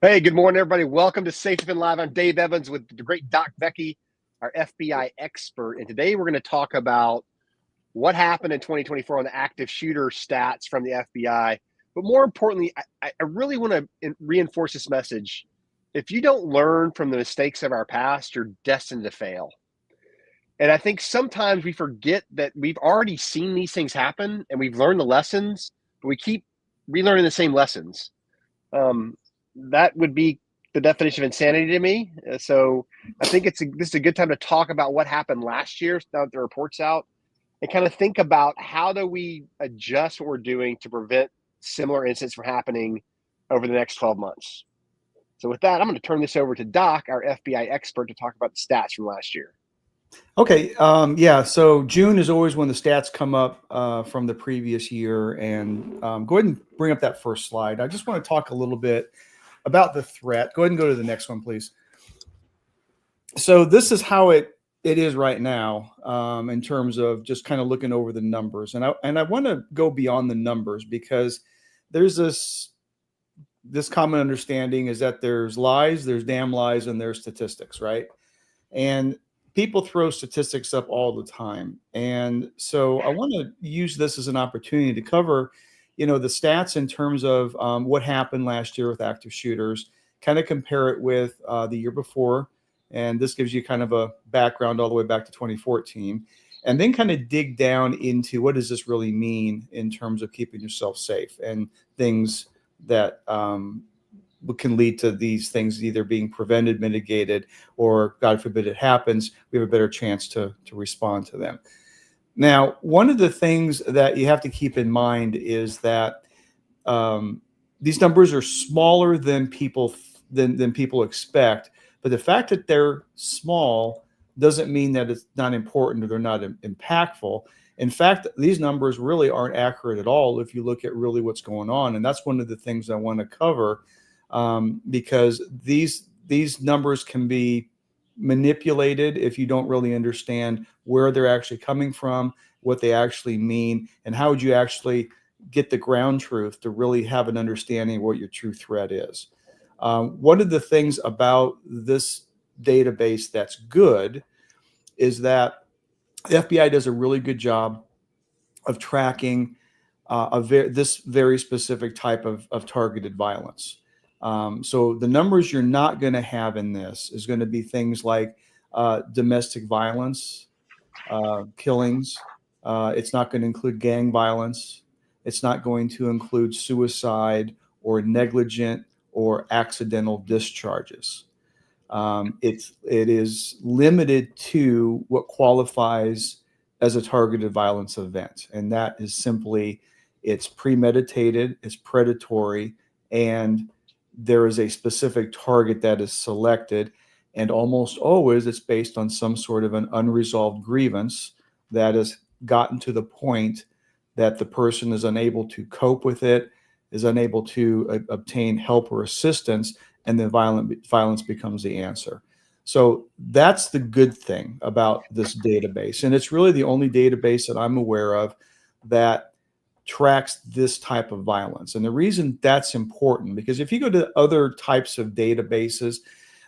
Hey, good morning, everybody. Welcome to Safe and Live. I'm Dave Evans with the great Doc Becky, our FBI expert. And today we're going to talk about what happened in 2024 on the active shooter stats from the FBI. But more importantly, I really want to reinforce this message. If you don't learn from the mistakes of our past, you're destined to fail. And I think sometimes we forget that we've already seen these things happen and we've learned the lessons, but we keep relearning the same lessons. That would be the definition of insanity to me. So I think this is a good time to talk about what happened last year now that the report's out and kind of think about how do we adjust what we're doing to prevent similar incidents from happening over the next 12 months. So with that, I'm going to turn this over to Doc, our FBI expert, to talk about the stats from last year. Okay. Yeah. So June is always when the stats come up from the previous year. And go ahead and bring up that first slide. I just want to talk a little bit about the threat. Go ahead and go to the next one, please. So this is how it is right now in terms of just kind of looking over the numbers. And I want to go beyond the numbers because there's this common understanding is that there's lies, there's damn lies, and there's statistics, right? And people throw statistics up all the time. And so I want to use this as an opportunity to cover, the stats in terms of what happened last year with active shooters, kind of compare it with the year before. And this gives you kind of a background all the way back to 2014. And then kind of dig down into what does this really mean in terms of keeping yourself safe and things that can lead to these things either being prevented, mitigated, or God forbid it happens, we have a better chance to respond to them. Now, one of the things that you have to keep in mind is that these numbers are smaller than people expect, but the fact that they're small doesn't mean that it's not important or they're not impactful. In fact, these numbers really aren't accurate at all if you look at really what's going on, and that's one of the things I want to cover. Because these numbers can be manipulated if you don't really understand where they're actually coming from, what they actually mean, and how would you actually get the ground truth to really have an understanding of what your true threat is. One of the things about this database that's good is that the FBI does a really good job of tracking this very specific type of targeted violence. So the numbers you're not going to have in this is going to be things like domestic violence, killings. It's not going to include gang violence. It's not going to include suicide or negligent or accidental discharges. It is limited to what qualifies as a targeted violence event, and that is simply it's premeditated, it's predatory, and there is a specific target that is selected, and almost always it's based on some sort of an unresolved grievance that has gotten to the point that the person is unable to cope with it, is unable to obtain help or assistance, and then violence becomes the answer. So that's the good thing about this database, and it's really the only database that I'm aware of that tracks this type of violence. And the reason that's important, because if you go to other types of databases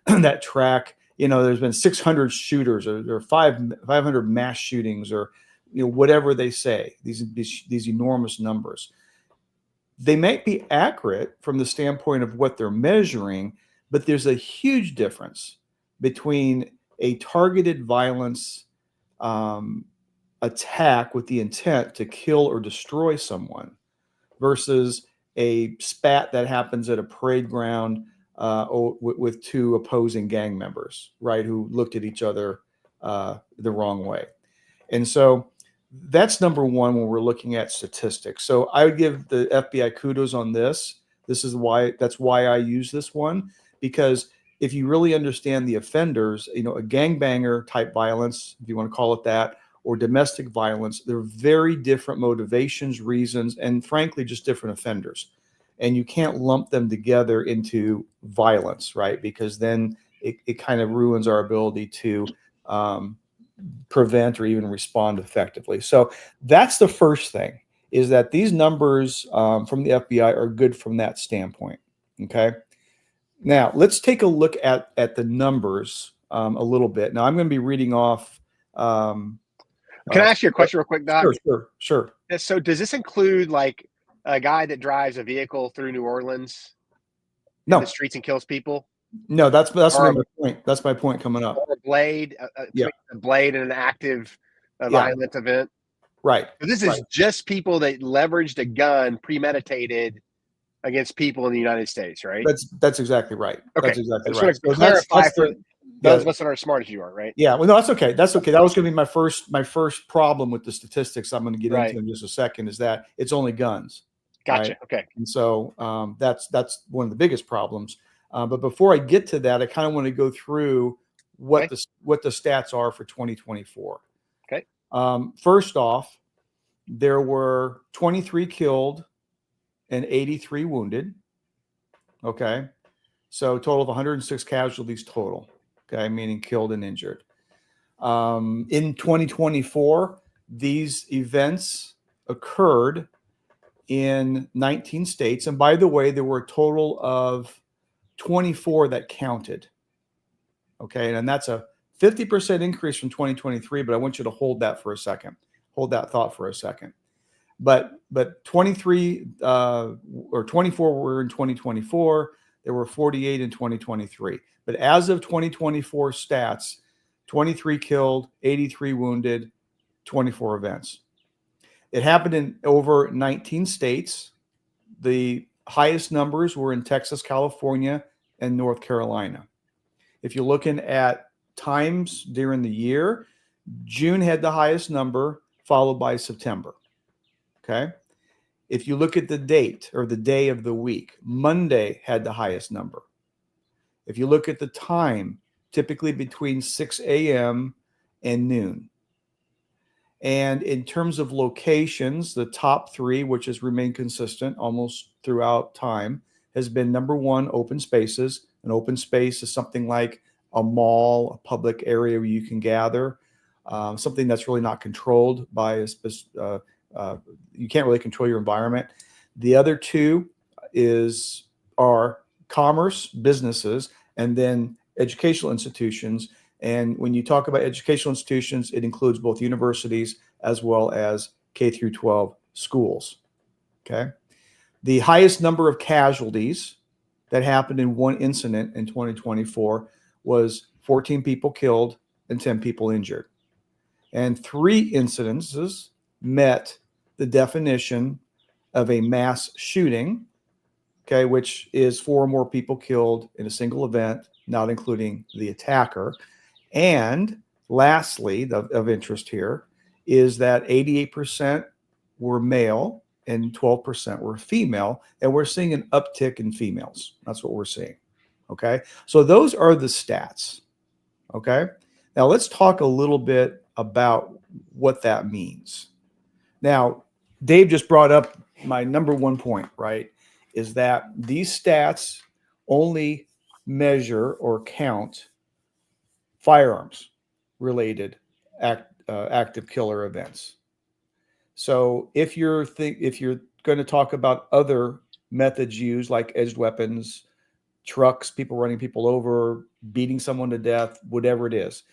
that track, there's been 600 shooters or 500 mass shootings or whatever they say, these enormous numbers, they might be accurate from the standpoint of what they're measuring, but there's a huge difference between a targeted violence attack with the intent to kill or destroy someone versus a spat that happens at a parade ground with two opposing gang members, right, who looked at each other the wrong way. And so that's number one when we're looking at statistics. So I would give the FBI kudos on this. That's why I use this one, because if you really understand the offenders, a gangbanger type violence, if you want to call it that, or domestic violence, they're very different motivations, reasons, and frankly, just different offenders. And you can't lump them together into violence, right? Because then it kind of ruins our ability to prevent or even respond effectively. So that's the first thing, is that these numbers from the FBI are good from that standpoint, okay? Now let's take a look at the numbers a little bit. Now I'm going to be reading off. Can I ask you a question real quick, Doc? Sure. So does this include like a guy that drives a vehicle through New Orleans in No, the streets and kills people? no, that's Or my point. That's my point coming up. or a blade, Yeah. a blade in an active Yeah. violent event? Right. So this is just people that leveraged a gun premeditated against people in the United States, right? That's exactly right. Okay. That's exactly I just right. want to So clarify for those yeah. of us that are as smart as you are, right? Yeah, well, no, that's okay. That's okay. That was going to be my first problem with the statistics. I'm going to get Right. into in just a second. Is that it's only guns. Gotcha. Right? Okay. And so that's one of the biggest problems. But before I get to that, I kind of want to go through what the stats are for 2024. Okay. First off, there were 23 killed and 83 wounded. Okay, so a total of 106 casualties total. Okay, meaning killed and injured. In 2024, these events occurred in 19 states. And by the way, there were a total of 24 that counted. Okay, and that's a 50% increase from 2023, but I want you to hold that for a second. Hold that thought for a second. But 23 or 24 were in 2024. There were 48 in 2023. But as of 2024 stats, 23 killed, 83 wounded, 24 events. It happened in over 19 states. The highest numbers were in Texas, California, and North Carolina. If you're looking at times during the year, June had the highest number, followed by September. Okay. If you look at the date or the day of the week, Monday had the highest number. If you look at the time, typically between 6 a.m. and noon. And in terms of locations, the top three, which has remained consistent almost throughout time, has been number one, open spaces. An open space is something like a mall, a public area where you can gather, something that's really not controlled by you can't really control your environment. The other two are commerce, businesses, and then educational institutions. And when you talk about educational institutions, it includes both universities as well as K through 12 schools. Okay. The highest number of casualties that happened in one incident in 2024 was 14 people killed and 10 people injured. And 3 incidences met the definition of a mass shooting, okay, which is 4 or more people killed in a single event, not including the attacker. And lastly, of interest here is that 88% were male and 12% were female, and we're seeing an uptick in females. That's what we're seeing. Okay, so those are the stats. Okay, now let's talk a little bit about what that means. Now, Dave just brought up my number one point, right? Is that these stats only measure or count firearms related active killer events. So if you're going to talk about other methods used like edged weapons, trucks, people running people over, beating someone to death, whatever it is,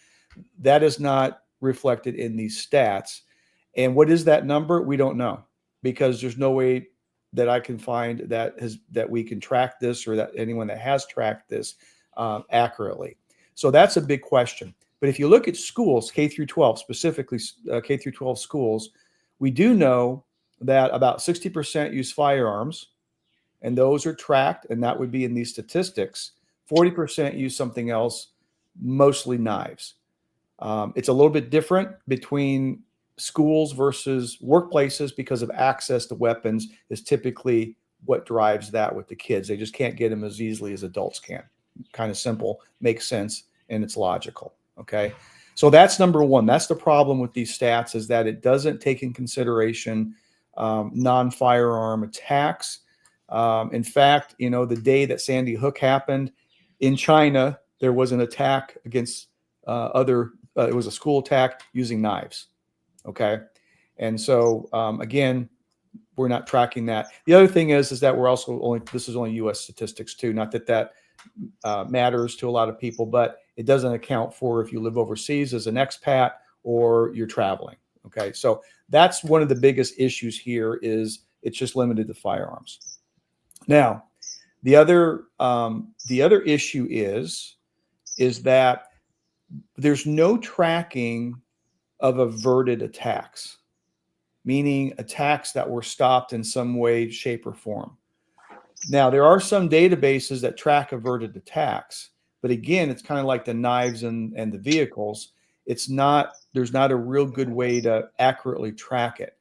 that is not reflected in these stats. And what is that number? We don't know, because there's no way that I can find that we can track this, or that anyone that has tracked this accurately. So that's a big question. But if you look at schools, K through 12, specifically K through 12 schools, we do know that about 60% use firearms, and those are tracked, and that would be in these statistics. 40% use something else, mostly knives. It's a little bit different between schools versus workplaces because of access to weapons is typically what drives that with the kids. They just can't get them as easily as adults can. Kind of simple, makes sense, and it's logical. Okay. So that's number one. That's the problem with these stats, is that it doesn't take in consideration non-firearm attacks. In fact, the day that Sandy Hook happened in China, there was an attack against it was a school attack using knives. Okay. And so, again, we're not tracking that. The other thing is that we're also this is only U.S. statistics too. Not that matters to a lot of people, but it doesn't account for if you live overseas as an expat or you're traveling. Okay, so that's one of the biggest issues here. Is it's just limited to firearms. Now, the other issue is that there's no tracking of averted attacks, meaning attacks that were stopped in some way, shape, or form. Now, there are some databases that track averted attacks, but again, it's kind of like the knives and the vehicles. There's not a real good way to accurately track it.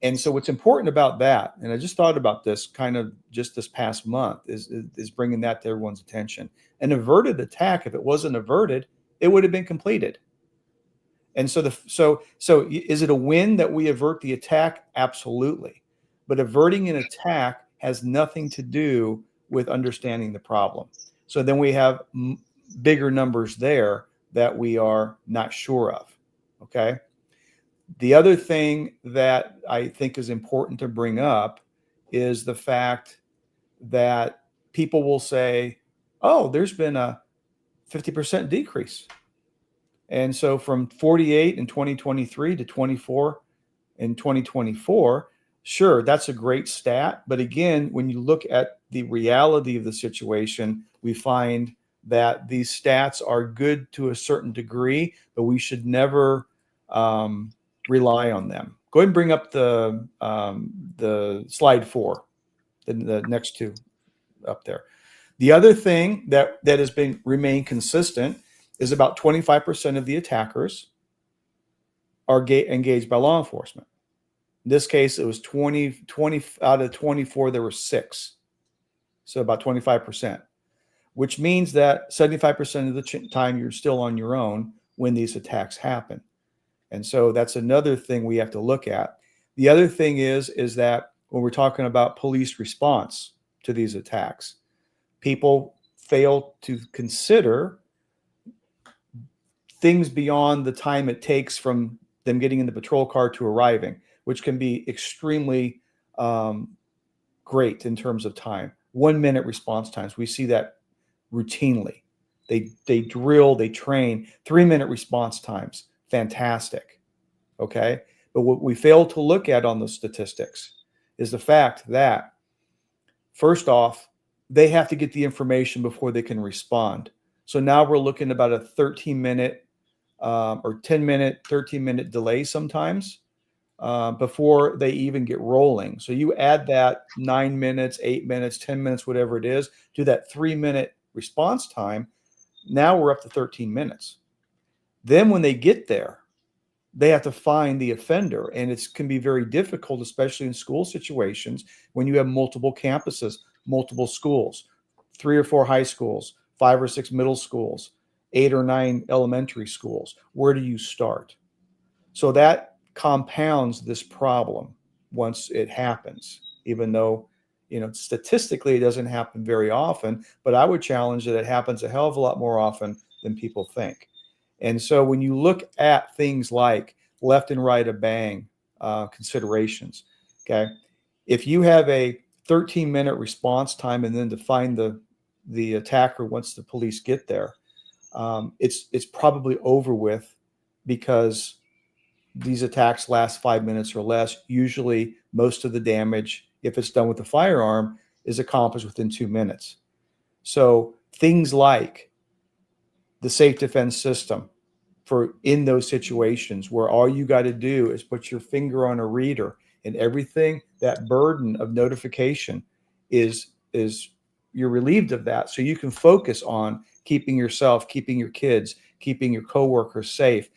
And so what's important about that, and I just thought about this kind of just this past month, is bringing that to everyone's attention. An averted attack, if it wasn't averted, it would have been completed. And so so is it a win that we avert the attack? Absolutely. But averting an attack has nothing to do with understanding the problem. So then we have bigger numbers there that we are not sure of. Okay. The other thing that I think is important to bring up is the fact that people will say, oh, there's been a 50% decrease. And so from 48 in 2023 to 24 in 2024, sure, that's a great stat. But again, when you look at the reality of the situation, we find that these stats are good to a certain degree, but we should never rely on them. Go ahead and bring up the slide 4, the next two up there. The other thing that has been remained consistent is about 25% of the attackers are engaged by law enforcement. In this case, it was 20 out of 24, there were 6. So about 25%, which means that 75% of the time you're still on your own when these attacks happen. And so that's another thing we have to look at. The other thing is that when we're talking about police response to these attacks, people fail to consider things beyond the time it takes from them getting in the patrol car to arriving, which can be extremely great in terms of time. 1 minute response times. We see that routinely. They drill, they train. 3-minute response times. Fantastic. Okay. But what we fail to look at on the statistics is the fact that, first off, they have to get the information before they can respond. So now we're looking about a 13-minute or 10-minute, 13-minute delay sometimes before they even get rolling. So you add that 9 minutes, 8 minutes, 10 minutes, whatever it is, to that 3-minute response time. Now we're up to 13 minutes. Then when they get there, they have to find the offender. And it can be very difficult, especially in school situations, when you have multiple campuses, multiple schools, 3 or 4 high schools, 5 or 6 middle schools, 8 or 9 elementary schools. Where do you start? So that compounds this problem once it happens, even though, statistically it doesn't happen very often, but I would challenge that it happens a hell of a lot more often than people think. And so when you look at things like left and right of bang considerations, okay, if you have a 13-minute response time and then to find the attacker once the police get there, it's probably over with, because these attacks last 5 minutes or less. Usually most of the damage, if it's done with a firearm, is accomplished within 2 minutes. So things like the safe defense system for in those situations where all you got to do is put your finger on a reader, and everything, that burden of notification is you're relieved of that. So you can focus on keeping yourself, keeping your kids, keeping your coworkers safe.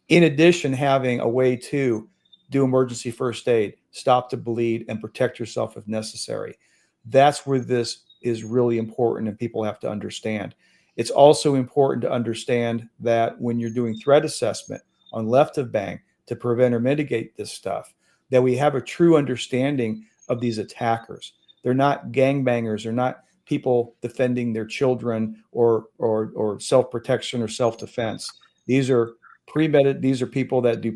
In addition, having a way to do emergency first aid, stop the bleed, and protect yourself if necessary. That's where this is really important, and people have to understand. It's also important to understand that when you're doing threat assessment on left of bang to prevent or mitigate this stuff, that we have a true understanding of these attackers. They're not gangbangers. They're not people defending their children or self-protection or self-defense. These are premeditated. These are people that do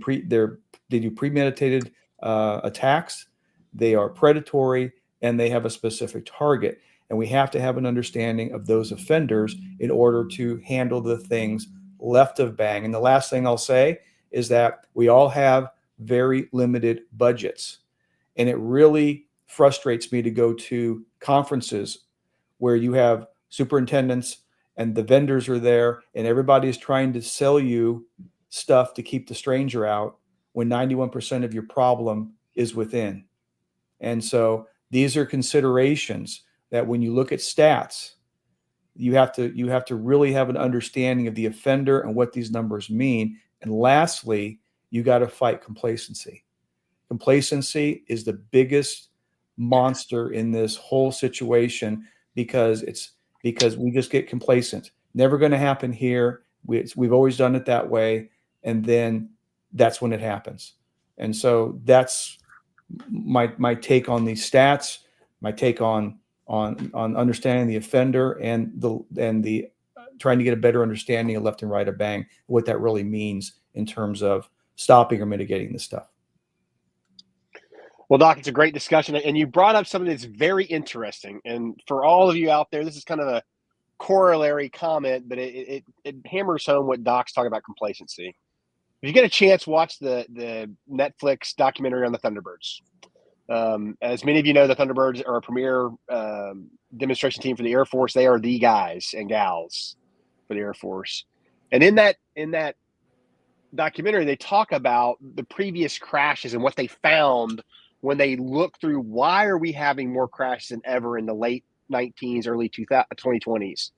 premeditated attacks. they are predatory, and they have a specific target. And we have to have an understanding of those offenders in order to handle the things left of bang. And the last thing I'll say is that we all have very limited budgets. And it really frustrates me to go to conferences where you have superintendents and the vendors are there and everybody's trying to sell you stuff to keep the stranger out when 91% of your problem is within. And so these are considerations that when you look at stats, you have to really have an understanding of the offender and what these numbers mean. And lastly, you got to fight complacency. Complacency is the biggest monster in this whole situation because we just get complacent. Never going to happen here. We've always done it that way. And then that's when it happens. And so that's my take on these stats, my take on understanding the offender and the trying to get a better understanding of left and right of bang, what that really means in terms of stopping or mitigating this stuff. Well, Doc, it's a great discussion, and you brought up something that's very interesting. And for all of you out there, this is kind of a corollary comment, but it hammers home what Doc's talking about complacency. If you get a chance, watch the Netflix documentary on the Thunderbirds. As many of you know, the Thunderbirds are a premier demonstration team for the Air Force. They are the guys and gals for the Air Force. And in that documentary, they talk about the previous crashes and what they found when they looked through why are we having more crashes than ever in the late 19s, early 2020s.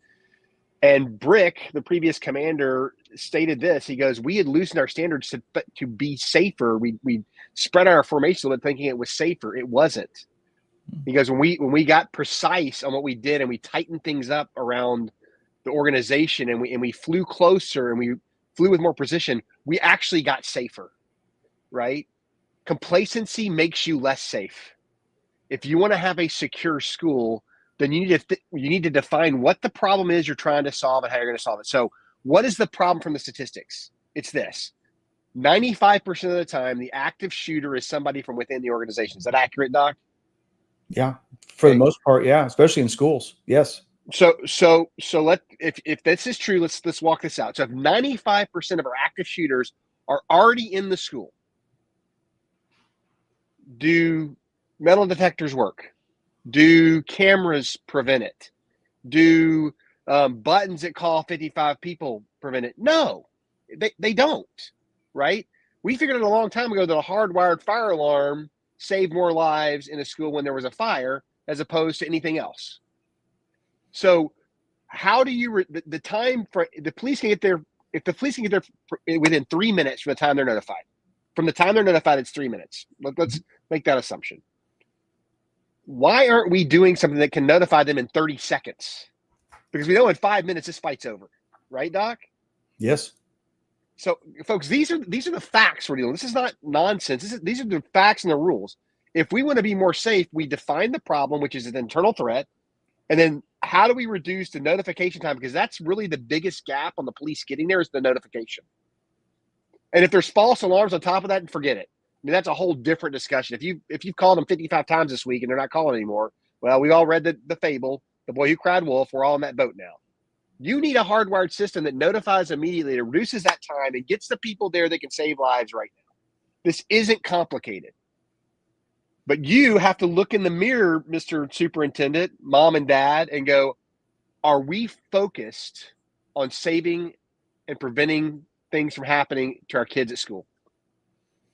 And Brick, the previous commander, stated this. He goes, we had loosened our standards to be safer. We spread our formation a little bit thinking it was safer. It wasn't. He goes, when we got precise on what we did and we tightened things up around the organization and we flew closer and we flew with more precision, we actually got safer, right? Complacency makes you less safe. If you want to have a secure school, then you need to define what the problem is you're trying to solve and how you're going to solve it. So what is the problem from the statistics? It's this. 95% of the time, the active shooter is somebody from within the organization. Is that accurate, Doc? Yeah, for the most part, yeah, especially in schools. Yes. So if this is true, let's walk this out. So if 95% of our active shooters are already in the school, do metal detectors work? Do cameras prevent it? Do buttons that call 55 people prevent it? No, they don't, right? We figured out a long time ago that a hardwired fire alarm saved more lives in a school when there was a fire as opposed to anything else. So how do you the time for the police can get there? If the police can get there within 3 minutes from the time they're notified, from the time they're notified, it's 3 minutes. Let's make that assumption. Why aren't we doing something that can notify them in 30 seconds? Because we know in 5 minutes this fight's over, right, Doc? Yes. So, folks, these are the facts we're dealing with. This is not nonsense. These are the facts and the rules. If we want to be more safe, we define the problem, which is an internal threat, and then how do we reduce the notification time? Because that's really the biggest gap on the police getting there is the notification. And if there's false alarms on top of that, forget it. I mean, that's a whole different discussion. If you've called them 55 times this week and they're not calling anymore, well, we all read the fable, The Boy Who Cried Wolf. We're all on that boat now. You need a hardwired system that notifies immediately, that reduces that time and gets the people there that can save lives right now. This isn't complicated. But you have to look in the mirror, Mr. Superintendent, mom and dad, and go, are we focused on saving and preventing things from happening to our kids at school?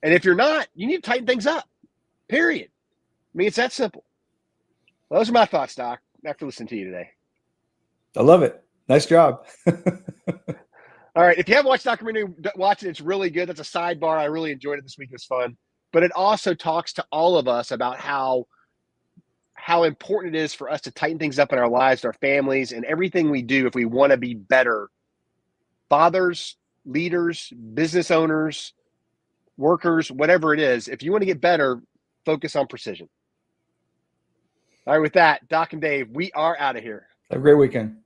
And if you're not, you need to tighten things up, period. I mean, it's that simple. Well, those are my thoughts, Doc, after listening to you today. I love it. Nice job. All right. If you haven't watched the documentary, watch it. It's really good. That's a sidebar. I really enjoyed it this week. It was fun. But it also talks to all of us about how important it is for us to tighten things up in our lives, our families, and everything we do if we want to be better fathers, leaders, business owners, workers, whatever it is. If you want to get better, focus on precision. All right, with that, Doc and Dave, we are out of here. Have a great weekend.